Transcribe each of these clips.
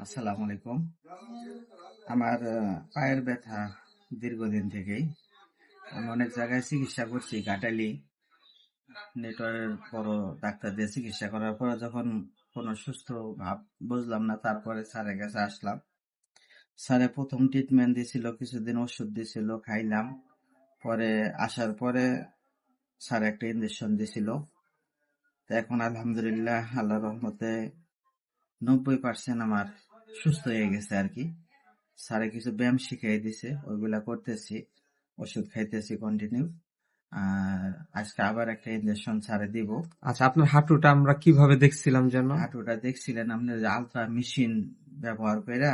আসসালামু আলাইকুম। আমার পায়ের ব্যথা দীর্ঘদিন থেকেই। আমি অনেক জায়গায় চিকিৎসা করছি, ঘাটাইলি নেটওয়ার্কের বড় ডাক্তার দিয়ে চিকিৎসা করার পরে যখন কোনো সুস্থ ভাব বুঝলাম না, তারপরে স্যারের কাছে আসলাম। স্যারে প্রথম ট্রিটমেন্ট দিছিল, কিছুদিন ওষুধ দিছিল, খাইলাম। পরে আসার পরে স্যার একটা ইঞ্জেকশন দিছিল। তো এখন আলহামদুলিল্লাহ আল্লাহর রহমতে 90% আমার সুস্থ হয়ে গেছে আর কি। স্যারে কিছু ব্যায়াম শিখিয়ে দিছে, ওইগুলা করতেছি, ওষুধ খাইতেছি কন্টিনিউ। আর আজকে আবার একটা ইঞ্জেকশন স্যারে দিব। আচ্ছা, আপনার হাঁটুটা আমরা কিভাবে দেখছিলাম যেন? হাঁটুটা দেখছিলেন আপনি যে আলট্রা মেশিন ব্যবহার করে,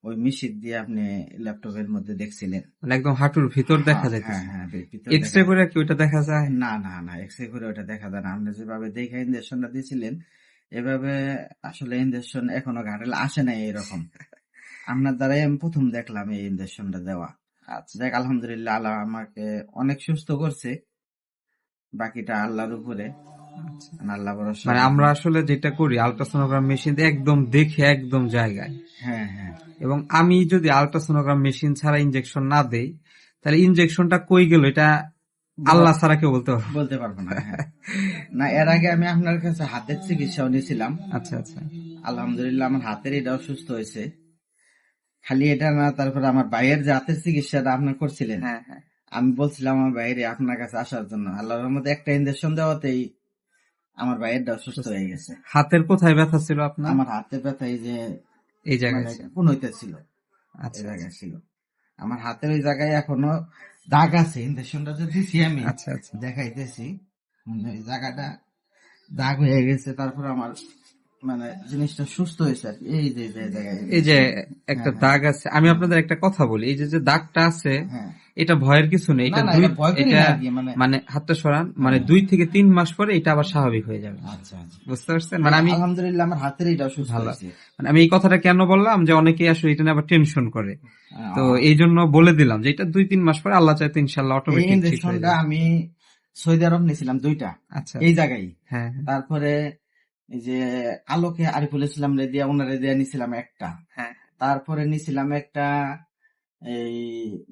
ওই মেশিন দিয়ে আপনি ল্যাপটপের মধ্যে দেখছিলেন। মানে একদম হাঁটুর ভিতর দেখা হ্যাঁ যাইতেছে। হ্যাঁ, ভিতর এক্সরে দেখা করে কি ওইটা দেখা যায়? না না না, এক্সরে করে ওটা দেখা যায় না। আপনি যেভাবে দেখে ইঞ্জেকশনটা দিয়েছিলেন, এভাবে আসলে ইঞ্জেকশন এখনো ঘাটালে আসে নাই এরকম। আপনার দ্বারাই আমি প্রথম দেখলাম এই ইঞ্জেকশনটা দেওয়া। আচ্ছা দেখ আলহামদুলিল্লাহ, আল্লাহ আমাকে অনেক সুস্থ করছে, বাকিটা আল্লাহর উপরে। আচ্ছা। আল্লাহ ভরসা। মানে আমরা আসলে যেটা করি আলট্রাসোনোগ্রাম মেশিন দিয়ে একদম দেখে একদম জায়গায়, হ্যাঁ হ্যাঁ, এবং আমি যদি আলট্রাসোনোগ্রাম মেশিন ছাড়া ইনজেকশন না দেই তাহলে ইনজেকশনটা কই গেল এটা আল্লাহ ছাড়া কেউ বলতে পারবে না। বলতে পারবো না। হ্যাঁ, না এর আগে আমি আপনার কাছে হাতের চিকিৎসাও নিয়েছিলাম। আচ্ছা আচ্ছা। আলহামদুলিল্লাহ আমার হাতের এটাও সুস্থ হয়েছে। খালি এটা না, তারপরে আমার ভাইয়ের যে হাতের চিকিৎসাটা আপনার করছিলেন, হ্যাঁ হ্যাঁ। আমি বলছিলাম আমার ভাইয়ের আপনার কাছে আসার জন্য। আল্লাহর মধ্যে একটা ইঞ্জেকশন দেওয়াতেই আমার ভাইয়েরটাও সুস্থ হয়ে গেছে। হাতের কোথায় ব্যথা ছিল আপনার? আমার হাতে ব্যথা এই যে এই জায়গায় মানে ছিল। কোন হইতে ছিল, এই আচ্ছা জায়গায় ছিল। আমার হাতের ওই জায়গায় এখনো দাগ আছে। ইঞ্জেকশনটা যে দিছি আমি, আচ্ছা আচ্ছা। দেখাইতেছি, এই জায়গাটা দাগ হয়ে গেছে। তারপর আমার মানে জিনিসটা সুস্থ হয়েছে আর কি। এই যে জায়গায় এই যে একটা হ্যাঁ হ্যাঁ দাগ আছে, আমি আপনাদের একটা কথা বলি, এই যে যে দাগটা আছে হ্যাঁ। এটা ভয়ের কিছু নেই। না এটা না, দুই এটা ভয় করি এটা না আর কি, মানে মানে হাতটা সরান, মানে হ্যাঁ। 2 থেকে 3 মাস পরে এটা আবার স্বাভাবিক হয়ে যাবে। আচ্ছা আচ্ছা, বুঝতে পারছেন? মানে আমি আলহামদুলিল্লাহ আমার হাতের এটাও সুস্থ ভালো, হয়েছে। মানে আমি এই কথাটা কেন বললাম যে অনেকেই আসলে এটা নিয়ে আবার টেনশন করে, তো আহ, এই জন্য বলে দিলাম যে এটা 2-3 মাস পরে আল্লাহ চাইতে ইনশাল্লাহ এই অটোমেটিক ঠিক হয়ে ইঞ্জেকশনটা যাবে। আমি সৌদি আরব নিয়েছিলাম 2টা, আচ্ছা এই জায়গায়। হ্যাঁ হ্যাঁ তারপরে এই যে আলোকে আরিফুল ইসলাম রেদিয়া, ওনারে দিয়া নিছিলাম একটা। হ্যাঁ। তারপরে নিছিলাম একটা এই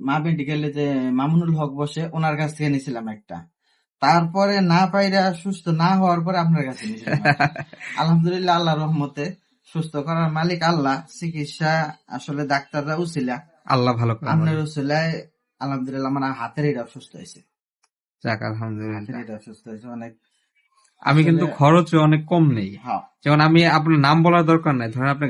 মা মেডিকেলে যে মামুনুল হক বসে, ওনার কাছ থেকে নিছিলাম একটা। তারপরে না পাইরা সুস্থ না হওয়ার পরে আপনার কাছে নিছিলাম আর কি। আলহামদুলিল্লাহ আল্লাহ রহমতে সুস্থ করার মালিক আল্লাহ। চিকিৎসা আসলে ডাক্তাররা উছিলা, আল্লাহ ভালো করে আপনার উছিলায় আলহামদুলিল্লাহ আমার হাতের এটা সুস্থ হয়েছে। যাক হাতের আলহামদুলিল্লাহ। এটা সুস্থ হয়েছে অনেক। আমি আসলে কিন্তু খরচও অনেক কম নেই। হ্যাঁ, যেমন আমি আপনার নাম বলার দরকার নাই, ধরেন আপনি